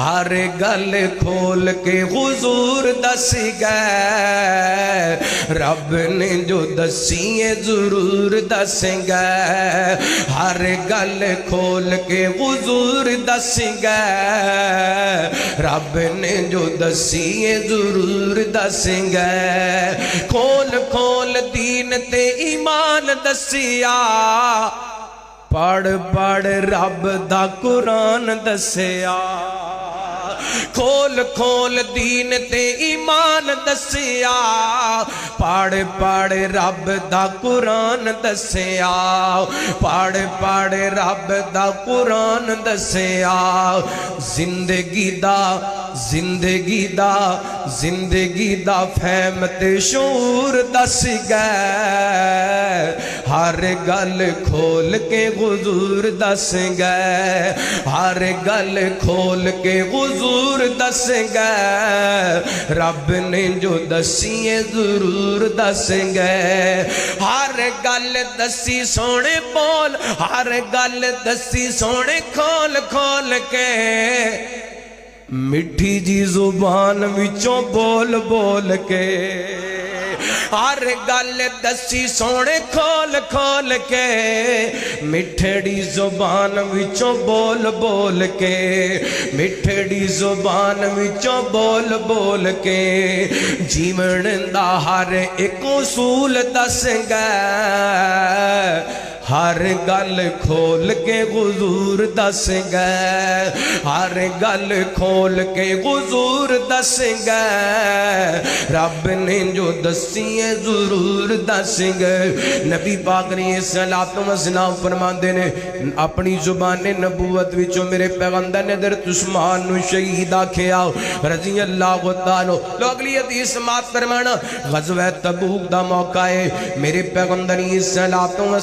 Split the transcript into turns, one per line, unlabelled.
ہر گل کھول کے حضور دس گئے رب نے جو دسی ہے ضرور دس گئے ہر گل کھول کے حضور دس گئے رب نے جو دسی ہے ضرور دس گئے کھول کھول دین تے ایمان دسیا پڑھ پڑھ رب دا قرآن دسیا کھول کھول دین تے ایمان دسیا پڑھ پڑھ رب دا قرآن دسیا پڑھ پڑھ رب دا قرآن دسیا زندگی دا فہم تے شعور دس گئے ہر گل کھول کے حضور دس گئے ہر گل کھول کے حضور دس گئے رب نے جو دسی ہے ضرور دس گئے ہر گل دسی سونے بول ہر گل دسی سونے کھول کھول کے مٹھی جی زبان وچوں بول بول کے ہر گل دسی سونے کھول کھول کے مٹھڑی زبان وچوں بول بول کے مٹھڑی زبان وچوں بول بول کے جیون دا ہر ایک اصول دس گئے ہر گل کھول کے حضور دس گئے ہر گل کھول کے حضور دس گئے رب نے جو دسی ہے ضرور دس گئے نبی پاک نے صلاۃ و سلام فرماندے نے اپنی زبان نبوت وچوں میرے پیغمبر نے حضرت عثمان نو شہید آکھیا رضی اللہ تعالی لو اگلی حدیث سماعت فرمانا غزوہ تبوک دا موقع ہے میرے پیغمبر نے صلاۃ و